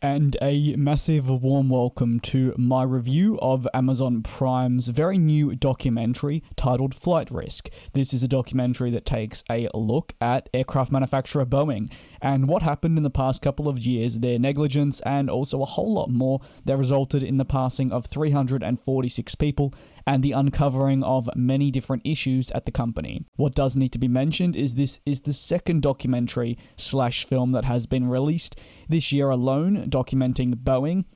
And a massive warm welcome to my review of Amazon Prime's very new documentary titled Flight Risk. This is a documentary that takes a look at aircraft manufacturer Boeing and what happened in the past couple of years, their negligence, and also a whole lot more that resulted in the passing of 346 people and the uncovering of many different issues at the company. What does need to be mentioned is this is the second documentary/film that has been released this year alone, documenting Boeing.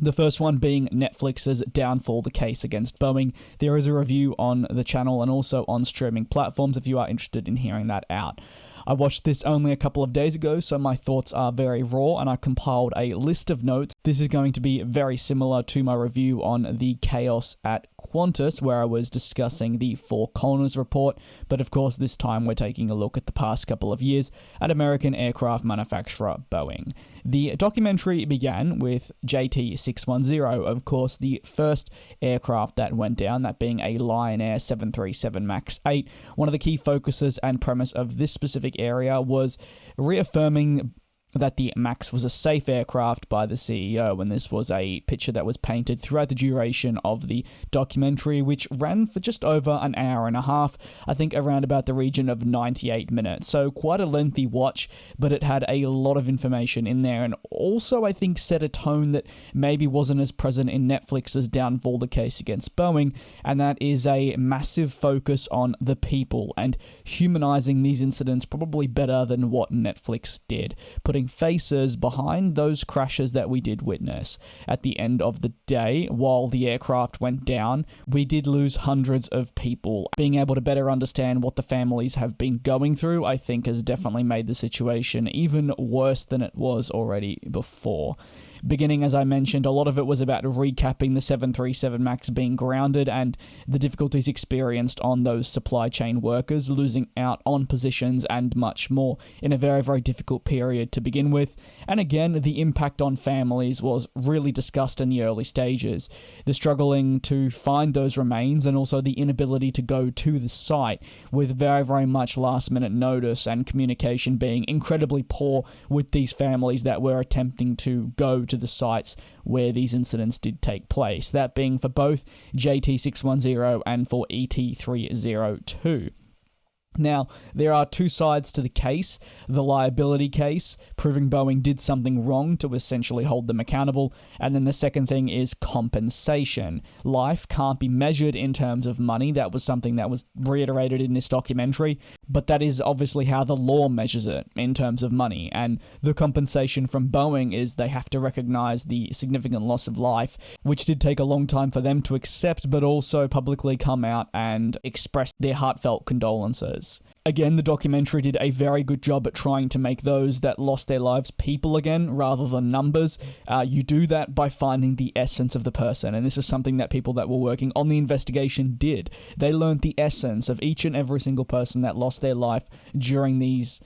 The first one being Netflix's Downfall, the Case Against Boeing. There is a review on the channel and also on streaming platforms if you are interested in hearing that out. I watched this only a couple of days ago, so my thoughts are very raw, and I compiled a list of notes. This is going to be very similar to my review on the chaos at Qantas, where I was discussing the Four Corners report, but of course this time we're taking a look at the past couple of years at American aircraft manufacturer Boeing. The documentary began with JT610, of course the first aircraft that went down, that being a Lion Air 737 MAX 8. One of the key focuses and premise of this specific area was reaffirming that the MAX was a safe aircraft by the CEO, and this was a picture that was painted throughout the duration of the documentary, which ran for just over an hour and a half, I think around about the region of 98 minutes. So quite a lengthy watch, but it had a lot of information in there, and also I think set a tone that maybe wasn't as present in Netflix's Downfall, the Case Against Boeing, and that is a massive focus on the people and humanizing these incidents probably better than what Netflix did, putting faces behind those crashes that we did witness. At the end of the day, while the aircraft went down, we did lose hundreds of people. Being able to better understand what the families have been going through, I think, has definitely made the situation even worse than it was already before. Beginning, as I mentioned, a lot of it was about recapping the 737 MAX being grounded and the difficulties experienced on those supply chain workers, losing out on positions and much more in a very, very difficult period to begin with. And again, the impact on families was really discussed in the early stages. The struggling to find those remains and also the inability to go to the site with very, very much last-minute notice and communication being incredibly poor with these families that were attempting to go to the sites where these incidents did take place, that being for both JT610 and for ET302. Now, there are two sides to the case. The liability case, proving Boeing did something wrong to essentially hold them accountable, and then the second thing is compensation. Life can't be measured in terms of money. That was something that was reiterated in this documentary, but that is obviously how the law measures it in terms of money, and the compensation from Boeing is they have to recognize the significant loss of life, which did take a long time for them to accept, but also publicly come out and express their heartfelt condolences. Again, the documentary did a very good job at trying to make those that lost their lives people again, rather than numbers. You do that by finding the essence of the person, and this is something that people that were working on the investigation did. They learned the essence of each and every single person that lost their life during these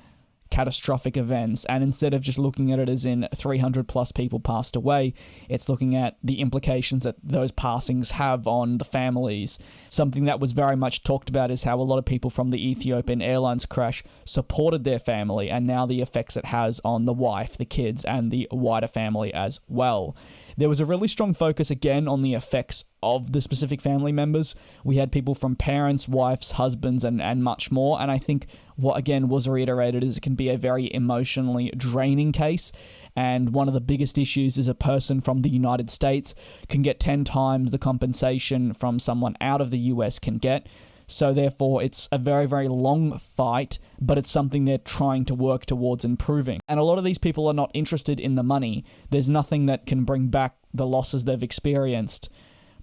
catastrophic events, and instead of just looking at it as in 300 plus people passed away, it's looking at the implications that those passings have on the families. Something that was very much talked about is how a lot of people from the Ethiopian Airlines crash supported their family, and now the effects it has on the wife, the kids, and the wider family as well. There was a really strong focus again on the effects of the specific family members. We had people from parents, wives, husbands, and much more. And I think what again was reiterated is it can be a very emotionally draining case. And one of the biggest issues is a person from the United States can get 10 times the compensation from someone out of the US can get. So therefore, it's a very, very long fight, but it's something they're trying to work towards improving. And a lot of these people are not interested in the money. There's nothing that can bring back the losses they've experienced.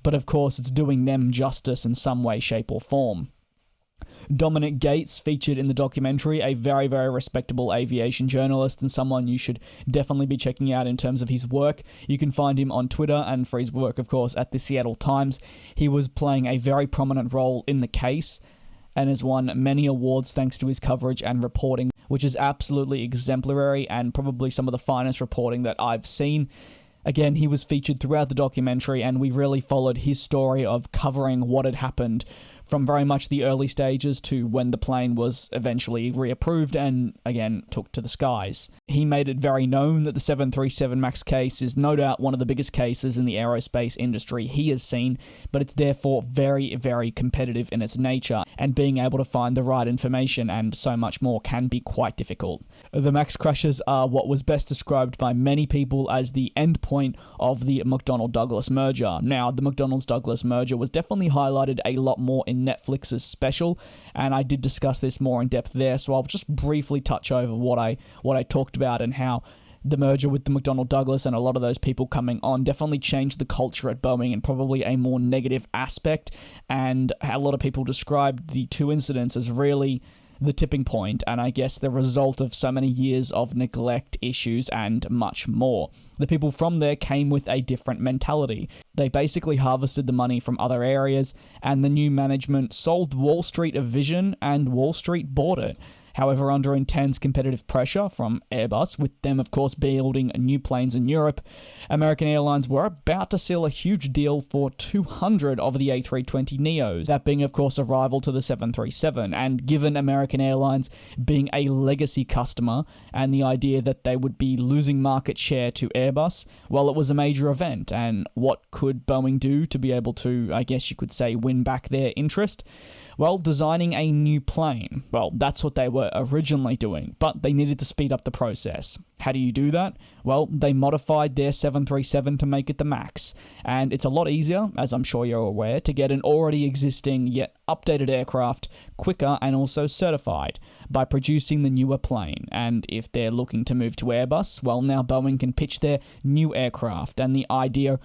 But of course, it's doing them justice in some way, shape, or form. Dominic Gates featured in the documentary, a very, very respectable aviation journalist and someone you should definitely be checking out in terms of his work. You can find him on Twitter and for his work, of course, at the Seattle Times. He was playing a very prominent role in the case and has won many awards thanks to his coverage and reporting, which is absolutely exemplary and probably some of the finest reporting that I've seen. Again, he was featured throughout the documentary, and we really followed his story of covering what had happened from very much the early stages to when the plane was eventually reapproved and again took to the skies. He made it very known that the 737 MAX case is no doubt one of the biggest cases in the aerospace industry he has seen, but it's therefore very, very competitive in its nature, and being able to find the right information and so much more can be quite difficult. The MAX crashes are what was best described by many people as the end point of the McDonnell-Douglas merger. Now, the McDonnell-Douglas merger was definitely highlighted a lot more in Netflix's special, and I did discuss this more in depth there, so I'll just briefly touch over what I talked about and how the merger with the McDonnell-Douglas and a lot of those people coming on definitely changed the culture at Boeing in probably a more negative aspect, and a lot of people described the two incidents as really the tipping point, and I guess the result of so many years of neglect, issues, and much more. The people from there came with a different mentality. They basically harvested the money from other areas, and the new management sold Wall Street a vision, and Wall Street bought it. However, under intense competitive pressure from Airbus, with them of course building new planes in Europe, American Airlines were about to seal a huge deal for 200 of the A320neos, that being of course a rival to the 737, and given American Airlines being a legacy customer and the idea that they would be losing market share to Airbus, well, it was a major event, and what could Boeing do to be able to, I guess you could say, win back their interest? Well, designing a new plane. Well, that's what they were originally doing, but they needed to speed up the process. How do you do that? Well, they modified their 737 to make it the MAX, and it's a lot easier, as I'm sure you're aware, to get an already existing yet updated aircraft quicker and also certified by producing the newer plane. And if they're looking to move to Airbus, well, now Boeing can pitch their new aircraft, and the idea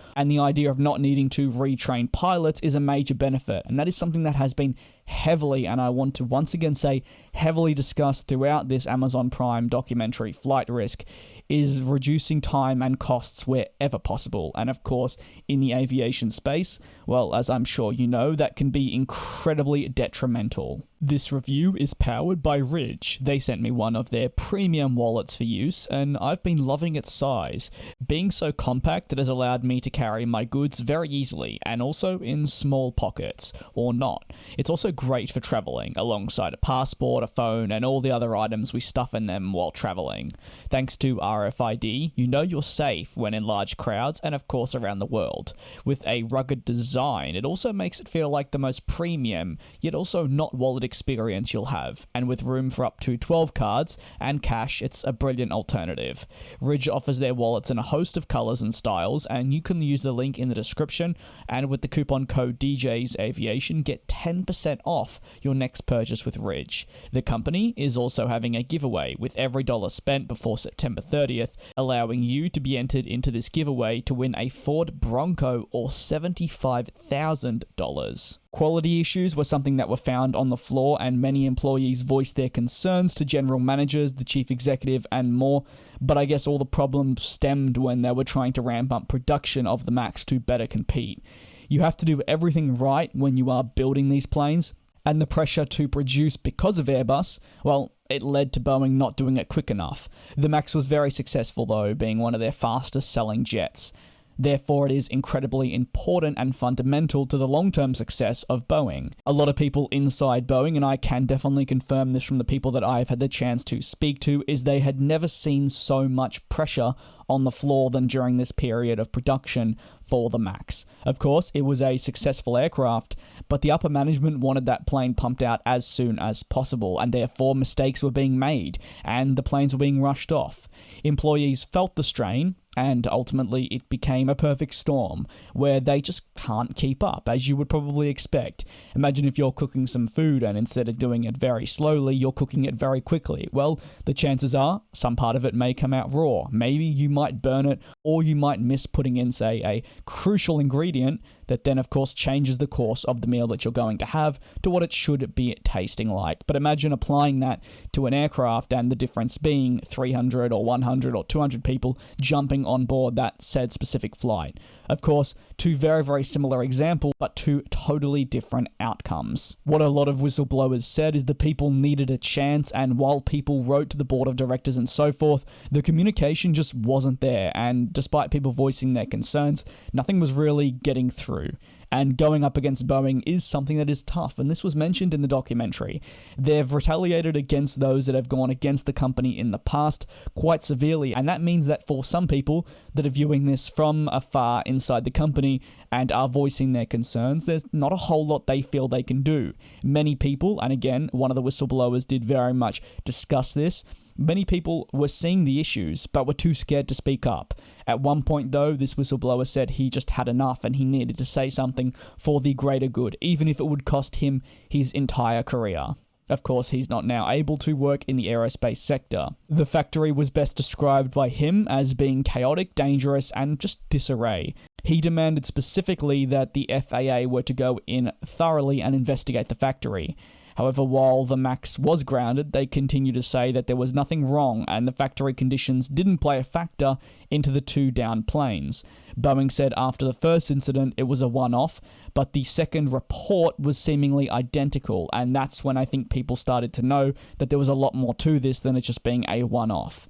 of not needing to retrain pilots is a major benefit, and that is something that has been heavily, and I want to once again say heavily discussed throughout this Amazon Prime documentary, Flight Risk, is reducing time and costs wherever possible. And of course, in the aviation space, well, as I'm sure you know, that can be incredibly detrimental. This review is powered by Ridge. They sent me one of their premium wallets for use, and I've been loving its size. Being so compact, it has allowed me to carry my goods very easily, and also in small pockets, or not. It's also great for traveling, alongside a passport, a phone, and all the other items we stuff in them while traveling. Thanks to RFID, you know you're safe when in large crowds, and of course around the world. With a rugged design, it also makes it feel like the most premium, yet also not wallet experience you'll have, and with room for up to 12 cards and cash, it's a brilliant alternative. Ridge offers their wallets in a host of colors and styles, and you can use the link in the description, and with the coupon code DJ's Aviation, get 10% off your next purchase with Ridge. The company is also having a giveaway with every dollar spent before September 30th, allowing you to be entered into this giveaway to win a Ford Bronco or $75,000. Quality issues were something that were found on the floor, and many employees voiced their concerns to general managers, the chief executive, and more, but I guess all the problems stemmed when they were trying to ramp up production of the MAX to better compete. You have to do everything right when you are building these planes, and the pressure to produce because of Airbus, well, it led to Boeing not doing it quick enough. The MAX was very successful though, being one of their fastest selling jets. Therefore, it is incredibly important and fundamental to the long-term success of Boeing. A lot of people inside Boeing, and I can definitely confirm this from the people that I've had the chance to speak to, is they had never seen so much pressure on the floor than during this period of production for the MAX. Of course, it was a successful aircraft, but the upper management wanted that plane pumped out as soon as possible, and therefore mistakes were being made, and the planes were being rushed off. Employees felt the strain, and ultimately it became a perfect storm, where they just can't keep up, as you would probably expect. Imagine if you're cooking some food, and instead of doing it very slowly, you're cooking it very quickly. Well, the chances are, some part of it may come out raw. Maybe you might burn it, or you might miss putting in, say, a crucial ingredient that then of course changes the course of the meal that you're going to have to what it should be tasting like. But imagine applying that to an aircraft, and the difference being 300 or 100 or 200 people jumping on board that said specific flight. Of course, two very, very similar examples, but two totally different outcomes. What a lot of whistleblowers said is the people needed a chance, and while people wrote to the board of directors and so forth, the communication just wasn't there, and despite people voicing their concerns, nothing was really getting through. And going up against Boeing is something that is tough, and this was mentioned in the documentary. They've retaliated against those that have gone against the company in the past quite severely, and that means that for some people that are viewing this from afar inside the company and are voicing their concerns, there's not a whole lot they feel they can do. Many people, and again, one of the whistleblowers did very much discuss this, many people were seeing the issues, but were too scared to speak up. At one point, though, this whistleblower said he just had enough and he needed to say something for the greater good, even if it would cost him his entire career. Of course, he's not now able to work in the aerospace sector. The factory was best described by him as being chaotic, dangerous, and just disarray. He demanded specifically that the FAA were to go in thoroughly and investigate the factory. However, while the MAX was grounded, they continue to say that there was nothing wrong and the factory conditions didn't play a factor into the two downed planes. Boeing said after the first incident it was a one-off, but the second report was seemingly identical, and that's when I think people started to know that there was a lot more to this than it just being a one-off.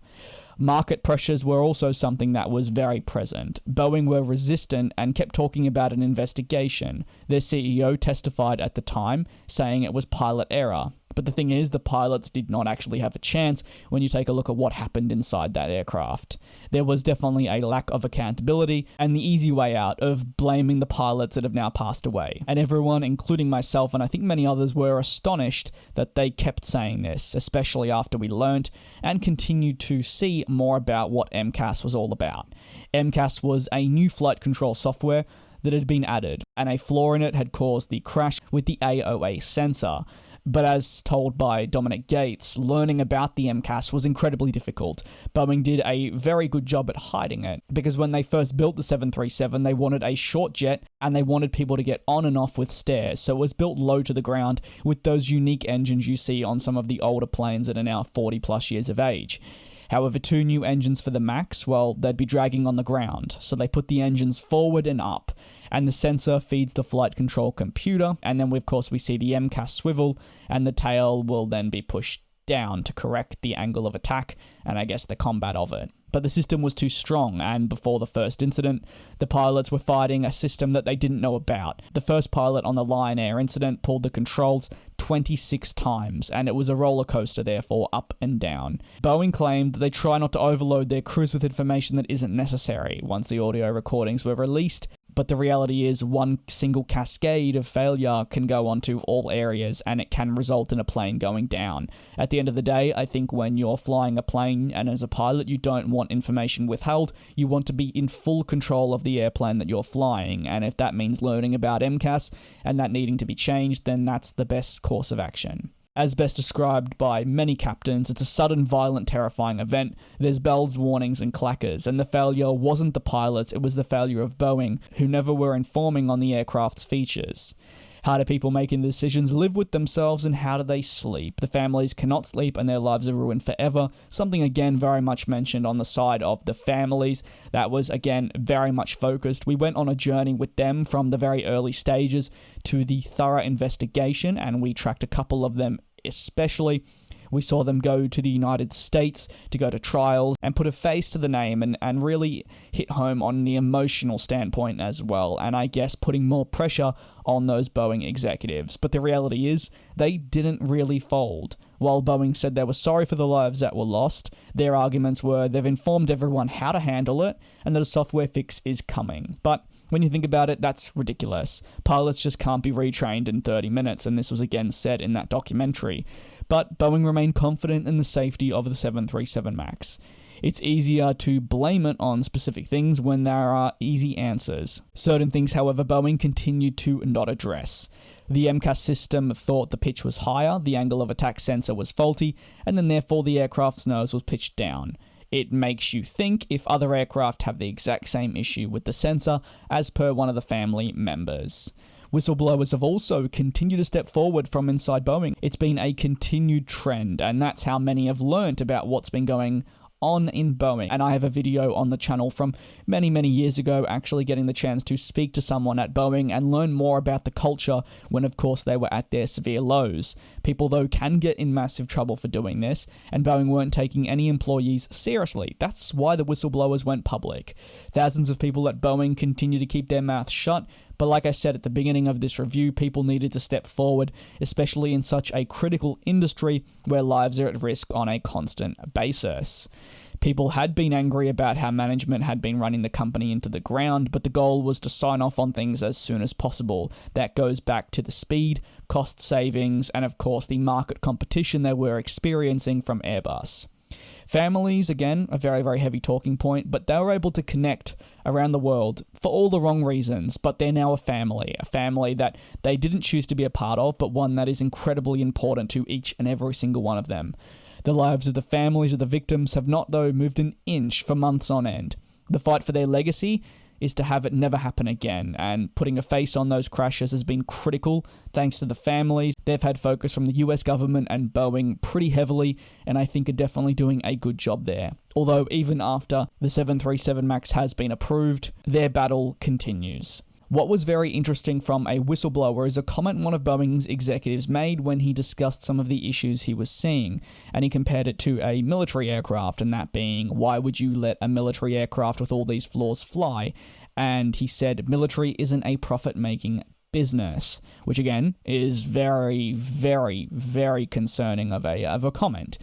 Market pressures were also something that was very present. Boeing were resistant and kept talking about an investigation. Their CEO testified at the time, saying it was pilot error. But the thing is, the pilots did not actually have a chance when you take a look at what happened inside that aircraft. There was definitely a lack of accountability and the easy way out of blaming the pilots that have now passed away. And everyone, including myself and I think many others, were astonished that they kept saying this, especially after we learnt and continued to see more about what MCAS was all about. MCAS was a new flight control software that had been added, and a flaw in it had caused the crash with the AOA sensor. But as told by Dominic Gates, learning about the MCAS was incredibly difficult. Boeing did a very good job at hiding it, because when they first built the 737, they wanted a short jet, and they wanted people to get on and off with stairs, so it was built low to the ground with those unique engines you see on some of the older planes that are now 40 plus years of age. However, two new engines for the MAX, well, they'd be dragging on the ground, so they put the engines forward and up, and the sensor feeds the flight control computer, and then of course we see the MCAS swivel, and the tail will then be pushed down to correct the angle of attack, and I guess the combat of it. But the system was too strong, and before the first incident, the pilots were fighting a system that they didn't know about. The first pilot on the Lion Air incident pulled the controls 26 times, and it was a roller coaster, therefore, up and down. Boeing claimed that they try not to overload their crews with information that isn't necessary once the audio recordings were released, but the reality is one single cascade of failure can go onto all areas and it can result in a plane going down. At the end of the day, I think when you're flying a plane and as a pilot you don't want information withheld, you want to be in full control of the airplane that you're flying, and if that means learning about MCAS and that needing to be changed, then that's the best course of action. As best described by many captains, it's a sudden, violent, terrifying event. There's bells, warnings, and clackers, and the failure wasn't the pilots, it was the failure of Boeing, who never were informing on the aircraft's features. How do people making the decisions live with themselves, and how do they sleep? The families cannot sleep and their lives are ruined forever. Something again very much mentioned on the side of the families. That was again very much focused. We went on a journey with them from the very early stages to the thorough investigation, and we tracked a couple of them especially. We saw them go to the United States to go to trials and put a face to the name and really hit home on the emotional standpoint as well, and I guess putting more pressure on those Boeing executives. But the reality is, they didn't really fold. While Boeing said they were sorry for the lives that were lost, their arguments were they've informed everyone how to handle it and that a software fix is coming. But when you think about it, that's ridiculous. Pilots just can't be retrained in 30 minutes, and this was again said in that documentary. But Boeing remained confident in the safety of the 737 MAX. It's easier to blame it on specific things when there are easy answers. Certain things, however, Boeing continued to not address. The MCAS system thought the pitch was higher, the angle of attack sensor was faulty, and then therefore the aircraft's nose was pitched down. It makes you think if other aircraft have the exact same issue with the sensor, as per one of the family members. Whistleblowers have also continued to step forward from inside Boeing. It's been a continued trend, and that's how many have learnt about what's been going on in Boeing. And I have a video on the channel from many, many years ago actually getting the chance to speak to someone at Boeing and learn more about the culture when, of course, they were at their severe lows. People, though, can get in massive trouble for doing this, and Boeing weren't taking any employees seriously. That's why the whistleblowers went public. Thousands of people at Boeing continue to keep their mouths shut, but like I said at the beginning of this review, people needed to step forward, especially in such a critical industry where lives are at risk on a constant basis. People had been angry about how management had been running the company into the ground, but the goal was to sign off on things as soon as possible. That goes back to the speed, cost savings, and of course the market competition they were experiencing from Airbus. Families, again, a very, very heavy talking point, but they were able to connect around the world for all the wrong reasons, but they're now a family that they didn't choose to be a part of, but one that is incredibly important to each and every single one of them. The lives of the families of the victims have not, though, moved an inch for months on end. The fight for their legacy is to have it never happen again, and putting a face on those crashes has been critical thanks to the families. They've had focus from the US government and Boeing pretty heavily, and I think are definitely doing a good job there. Although even after the 737 MAX has been approved, their battle continues. What was very interesting from a whistleblower is a comment one of Boeing's executives made when he discussed some of the issues he was seeing, and he compared it to a military aircraft, and that being, why would you let a military aircraft with all these flaws fly? And he said military isn't a profit-making business, which again is very, very, very concerning of a comment.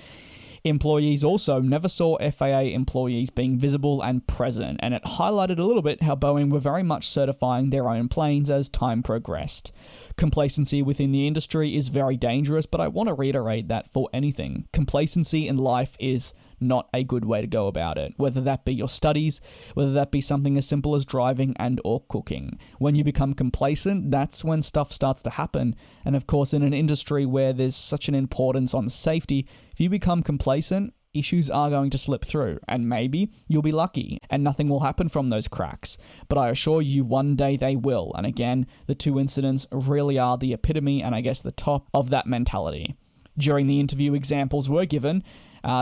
Employees also never saw FAA employees being visible and present, and it highlighted a little bit how Boeing were very much certifying their own planes as time progressed. Complacency within the industry is very dangerous, but I want to reiterate that for anything, complacency in life is not a good way to go about it, whether that be your studies, whether that be something as simple as driving and or cooking. When you become complacent, that's when stuff starts to happen. And of course, in an industry where there's such an importance on safety, if you become complacent, issues are going to slip through, and maybe you'll be lucky and nothing will happen from those cracks. But I assure you one day they will. And again, the two incidents really are the epitome and I guess the top of that mentality. During the interview, examples were given.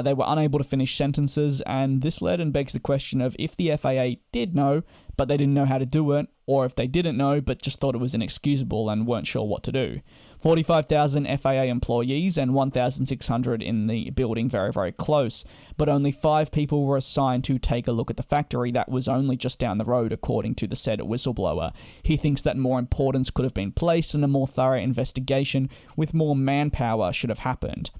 They were unable to finish sentences, and this led and begs the question of if the FAA did know, but they didn't know how to do it, or if they didn't know, but just thought it was inexcusable and weren't sure what to do. 45,000 FAA employees and 1,600 in the building, very, very close, but only 5 people were assigned to take a look at the factory that was only just down the road, according to the said whistleblower. He thinks that more importance could have been placed and a more thorough investigation with more manpower should have happened.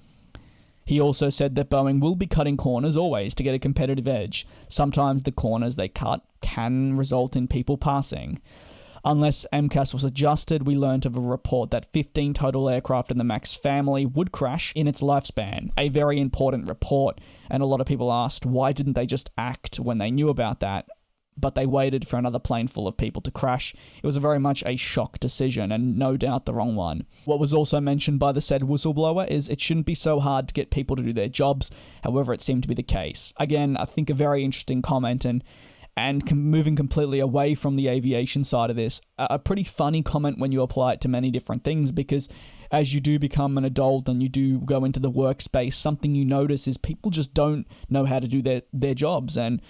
He also said that Boeing will be cutting corners always to get a competitive edge. Sometimes the corners they cut can result in people passing. Unless MCAS was adjusted, we learned of a report that 15 total aircraft in the MAX family would crash in its lifespan. A very important report, and a lot of people asked why didn't they just act when they knew about that? But they waited for another plane full of people to crash. It was very much a shock decision, and no doubt the wrong one. What was also mentioned by the said whistleblower is it shouldn't be so hard to get people to do their jobs, however it seemed to be the case. Again, I think a very interesting comment, and moving completely away from the aviation side of this, a pretty funny comment when you apply it to many different things, because as you do become an adult and you do go into the workspace, something you notice is people just don't know how to do their jobs, and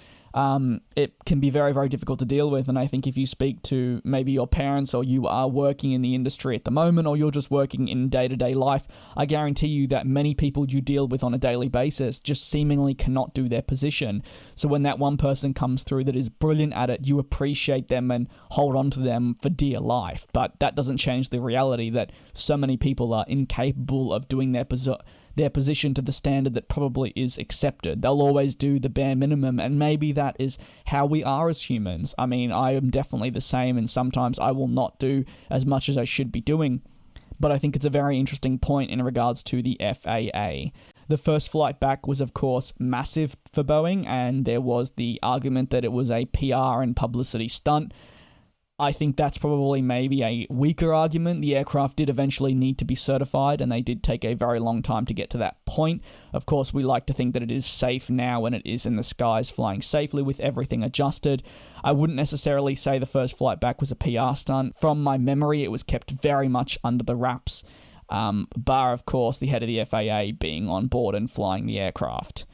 it can be very, very difficult to deal with. And I think if you speak to maybe your parents, or you are working in the industry at the moment, or you're just working in day-to-day life, I guarantee you that many people you deal with on a daily basis just seemingly cannot do their position. So when that one person comes through that is brilliant at it, you appreciate them and hold on to them for dear life. But that doesn't change the reality that so many people are incapable of doing their position to the standard that probably is accepted. They'll always do the bare minimum, and maybe that is how we are as humans. I mean, I am definitely the same, and sometimes I will not do as much as I should be doing. But I think it's a very interesting point in regards to the FAA. The first flight back was, of course, massive for Boeing, and there was the argument that it was a PR and publicity stunt. I think that's probably maybe a weaker argument. The aircraft did eventually need to be certified, and they did take a very long time to get to that point. Of course, we like to think that it is safe now when it is in the skies flying safely with everything adjusted. I wouldn't necessarily say the first flight back was a PR stunt. From my memory, it was kept very much under the wraps, bar, of course, the head of the FAA being on board and flying the aircraft.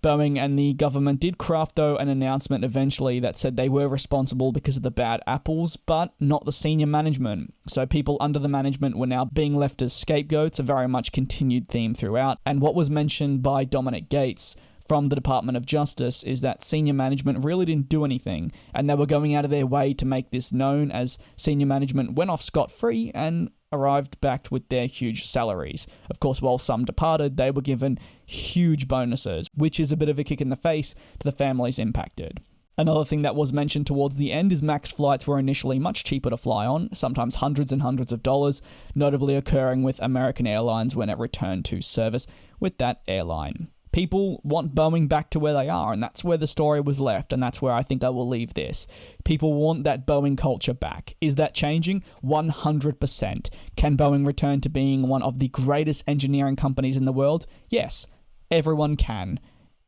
Boeing and the government did craft, though, an announcement eventually that said they were responsible because of the bad apples, but not the senior management. So people under the management were now being left as scapegoats, a very much continued theme throughout. And what was mentioned by Dominic Gates from the Department of Justice is that senior management really didn't do anything, and they were going out of their way to make this known, as senior management went off scot-free and arrived back with their huge salaries. Of course, while some departed, they were given huge bonuses, which is a bit of a kick in the face to the families impacted. Another thing that was mentioned towards the end is MAX flights were initially much cheaper to fly on, sometimes hundreds and hundreds of dollars, notably occurring with American Airlines when it returned to service with that airline. People want Boeing back to where they are, and that's where the story was left, and that's where I think I will leave this. People want that Boeing culture back. Is that changing? 100%. Can Boeing return to being one of the greatest engineering companies in the world? Yes, everyone can.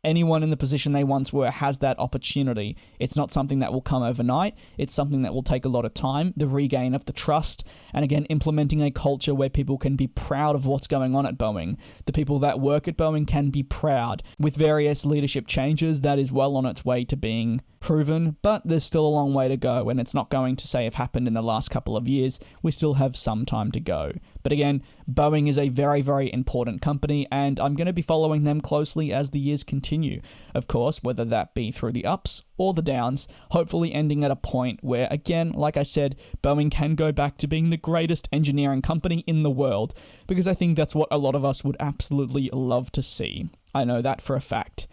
Anyone in the position they once were has that opportunity. It's not something that will come overnight. It's something that will take a lot of time, the regain of the trust, and again, implementing a culture where people can be proud of what's going on at Boeing. The people that work at Boeing can be proud. With various leadership changes, that is well on its way to being proven, but there's still a long way to go, and it's not going to say have happened in the last couple of years. We still have some time to go. But again, Boeing is a very, very important company, and I'm going to be following them closely as the years continue. Of course, whether that be through the ups or the downs, hopefully ending at a point where, again, like I said, Boeing can go back to being the greatest engineering company in the world, because I think that's what a lot of us would absolutely love to see. I know that for a fact.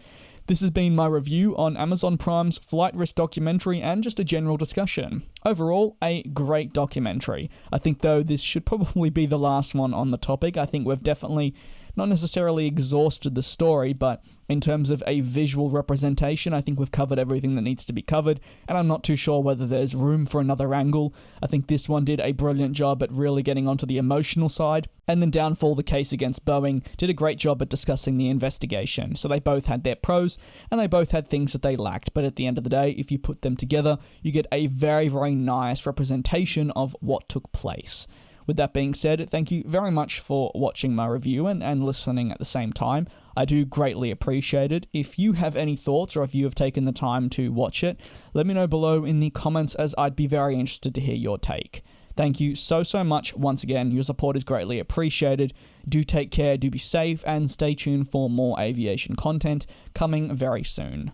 This has been my review on Amazon Prime's Flight Risk documentary and just a general discussion. Overall, a great documentary. I think, though, this should probably be the last one on the topic. I think we've definitely not necessarily exhausted the story, but in terms of a visual representation, I think we've covered everything that needs to be covered, and I'm not too sure whether there's room for another angle. I think this one did a brilliant job at really getting onto the emotional side, and then Downfall, the case against Boeing, did a great job at discussing the investigation. So they both had their pros, and they both had things that they lacked, but at the end of the day, if you put them together, you get a very, very nice representation of what took place. With that being said, thank you very much for watching my review and listening at the same time. I do greatly appreciate it. If you have any thoughts or if you have taken the time to watch it, let me know below in the comments, as I'd be very interested to hear your take. Thank you so much once again. Your support is greatly appreciated. Do take care, do be safe, and stay tuned for more aviation content coming very soon.